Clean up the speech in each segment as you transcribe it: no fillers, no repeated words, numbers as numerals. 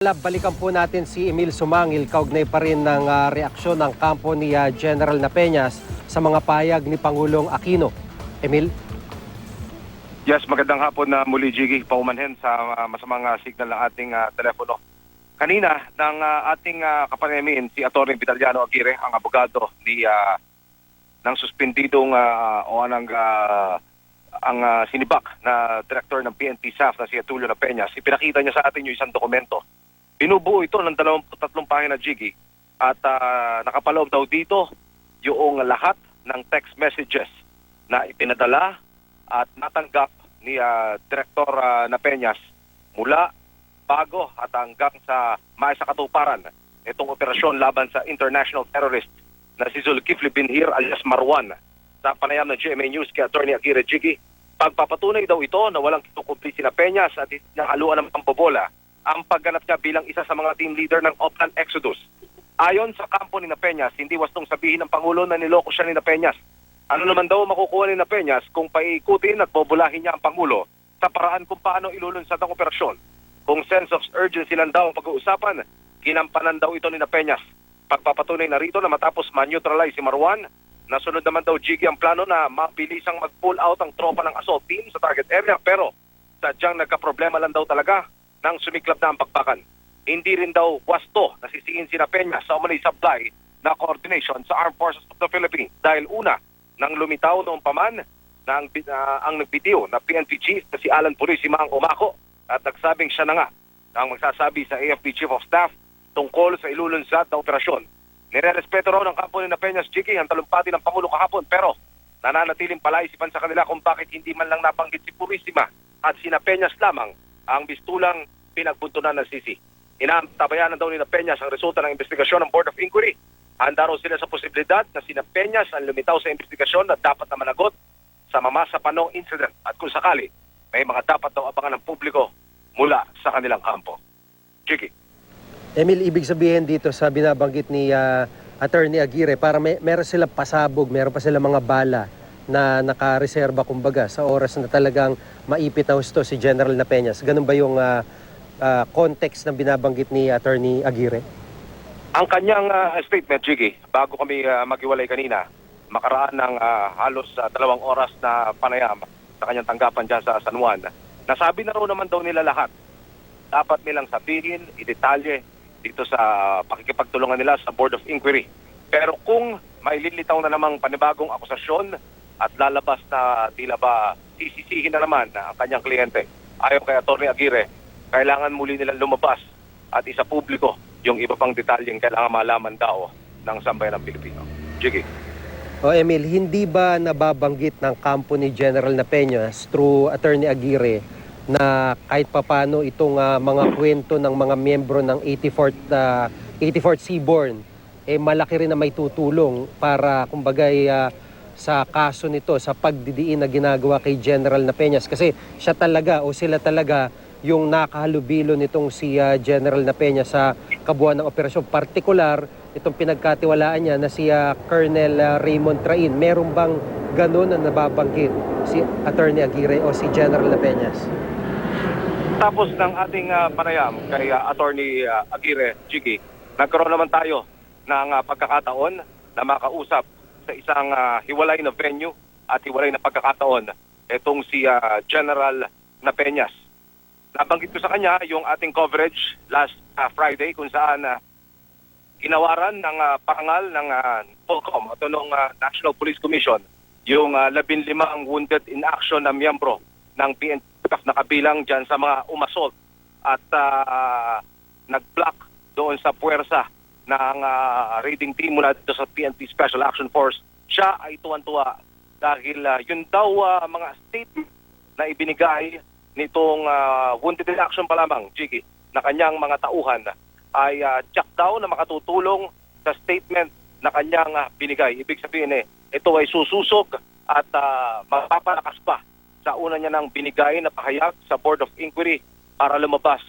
Balikan po natin si Emil Sumangil, kaugnay pa rin ng reaksyon ng kampo ni General Napeñas sa mga payag ni Pangulong Aquino. Emil? Yes, magandang hapon na muli, Jiggy. Paumanhin sa masamang signal ng ating telepono. Kanina, ng ating kapanemin, si Atty. Vitaliano Aguirre, ang abogado ni ng suspendidong ang sinibak na director ng PNP SAF na si Tulio Napeñas. Ipinakita niya sa atin yung isang dokumento. Binubuo ito ng 23 pahina, Jiggy, at nakapaloob daw dito yung lahat ng text messages na ipinadala at natanggap ni Director Napeñas mula bago at hanggang sa maisakatuparan itong operasyon laban sa international terrorist na si Zulkifli Binhir alias Marwan. Sa panayam ng GMA News kay Atty. Aguirre, Jiggy, pagpapatunay daw ito na walang kinukumpli si Napeñas at nakaluan ng pambobola ang pagganap niya bilang isa sa mga team leader ng Oplan Exodus. Ayon sa kampo ni Napeñas, hindi wastong sabihin ng Pangulo na niloko siya ni Napeñas. Ano naman daw makukuha ni Napeñas kung paikutin at bobolahin niya ang Pangulo sa paraan kung paano ilulunsad ang operasyon. Kung sense of urgency lang daw ang pag-uusapan, ginampanan daw ito ni Napeñas. Pagpapatunay na rito na matapos ma-neutralize si Marwan, nasunod naman daw, Jiggy, ang plano na mabilisang mag-pull out ang tropa ng assault team sa target area, pero sadyang nagka-problema lang daw talaga nang sumiklab na ang bakbakan. Hindi rin daw wasto na sisiin si Napeñas sa umanay supply na coordination sa Armed Forces of the Philippines dahil una, nang lumitaw noong paman na ang nagbitiw na PNP chief na si Alan Purisima ang umako at nagsabing siya na nga ang magsasabi sa AFP Chief of Staff tungkol sa ilulunsad na operasyon. Nirerespeto raw ng kampo ni Napeñas, Jiggy, ang talumpati ng Pangulo kahapon, pero nananatiling palaisipan sa kanila kung bakit hindi man lang nabanggit si Purisima at si Napeñas lamang ang bistulang pinagbuntunan ng sisi. Inaantabayanan daw ni Napeñas ang resulta ng investigasyon ng Board of Inquiry. Handa raw sila sa posibilidad na si Napeñas ang lumitaw sa investigasyon na dapat na managot sa Mamasapanong incident at kung sakali, may mga dapat daw abangan ng publiko mula sa kanilang kampo. Jiggy. Emil, ibig sabihin dito sa binabanggit ni Atty. Aguirre, para meron silang pasabog, meron pa silang mga bala na nakareserba kumbaga sa oras na talagang maipit na husto si General Napeñas. Ganun ba yung context ng binabanggit ni Atty. Aguirre? Ang kanyang statement, Jiggy, bago kami maghiwalay kanina, makaraan ng halos 2 oras na panayam sa kanyang tanggapan dyan sa San Juan, nasabi na raw naman daw nila lahat. Dapat nilang sabihin, idetalye dito sa pakikipagtulungan nila sa Board of Inquiry. Pero kung may lilitaw na namang panibagong akusasyon at lalabas na tila ba sisisihin na naman ang kanyang kliyente, ayon kay Atty. Aguirre, kailangan muli nilang lumabas at isa publiko yung iba pang detalyeng kailangan malaman daw ng sambayan ng Pilipino. Jiggy. Emil, hindi ba nababanggit ng kampo ni General Napeñas through Atty. Aguirre na kahit papano itong mga kwento ng mga miyembro ng 84th Seaborne malaki rin na may tutulong para kumbagay sa kaso nito, sa pagdidiin na ginagawa kay General Napeñas, kasi siya talaga o sila talaga yung nakahalubilo nitong si General Napeñas sa kabuuan ng operasyon, partikular itong pinagkatiwalaan niya na si Colonel Raymond Train. Meron bang ganun na nababanggit si Atty. Aguirre o si General Napeñas? Tapos ng ating panayam kay Atty. Aguirre, Jiggy, nagkaroon naman tayo ng pagkakataon na makausap sa isang hiwalay na venue at hiwalay na pagkakataon itong si General Napeñas. Nabanggit ko sa kanya yung ating coverage last Friday kung saan ginawaran ng parangal ng POLCOM at ng National Police Commission yung 15 wounded in action na miyembro ng PNP na kabilang dyan sa mga umassault at nag-block doon sa puwersa ng raiding team mula dito sa PNP Special Action Force. Siya ay tuwan-tuwa dahil yun daw mga statement na ibinigay nitong wounded in action pa lamang, Jiggy, na kanyang mga tauhan ay tsak daw na makatutulong sa statement na kanyang binigay. Ibig sabihin ito ay sususog at mapapalakas pa sa una niya ng binigay na pahayag sa Board of Inquiry para lumabas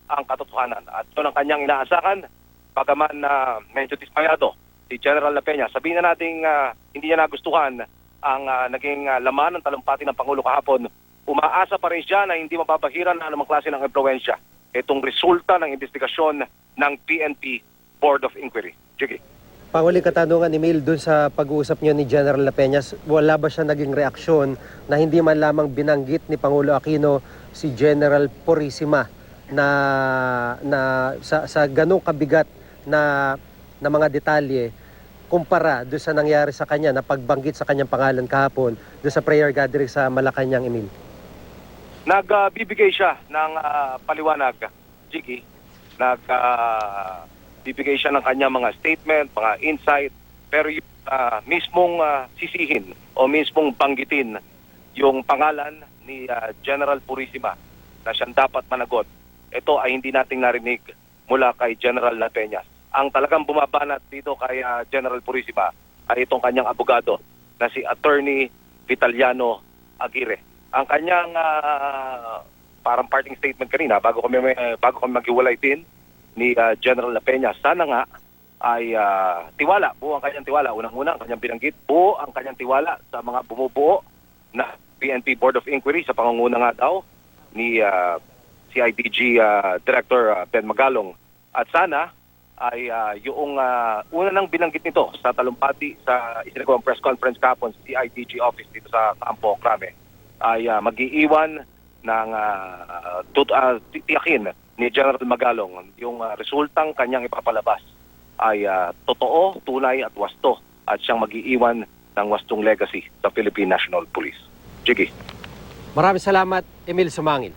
ang katotohanan. At ito ang kanyang inaasahan, bagaman na medyo dismayado si General Napeñas. Sabihin na natin hindi niya nagustuhan ang naging laman ng talumpati ng Pangulo kahapon. Umaasa pa rin siya na hindi mapapahiran na anumang klase ng impluwensya itong resulta ng investigasyon ng PNP Board of Inquiry. Jiggy. Panguling katanungan, Emil, dun sa pag-uusap niyo ni General La Peñas, wala ba siya naging reaksyon na hindi man lamang binanggit ni Pangulo Aquino si General Purisima na sa ganong kabigat na mga detalye kumpara doon sa nangyari sa kanya na pagbanggit sa kanyang pangalan kahapon doon sa prayer gathering sa Malacanang, Emil? Nagbibigay siya ng paliwanag, Jiggy. Nagbibigay siya ng kanyang mga statement, mga insight, pero yung mismong sisihin o mismong banggitin yung pangalan ni General Purisima na siyang dapat managot, ito ay hindi nating narinig mula kay General La Peñas. Ang talagang bumabanat dito kay General Purisima ay itong kanyang abogado na si Attorney Vitaliano Aguirre. Ang kanyang parang parting statement kanina bago kami maghiwalay din ni General La Peñas, sana nga ay tiwala, buo ang kanyang tiwala. Unang-una, ang kanyang binanggit, buo ang kanyang tiwala sa mga bumubuo na PNP Board of Inquiry sa pangunguna nga daw ni CIDG Director Ben Magalong. At sana ay yung una nang binanggit nito sa talumpati sa isinagawang press conference kahapon sa CIDG office dito sa Campo Crame ay mag-iiwan ng tiyakin ni General Magalong yung resultang kanyang ipapalabas ay totoo, tunay at wasto at siyang mag-iiwan ng wastong legacy sa Philippine National Police. Jiggy. Maraming salamat, Emil Sumangil.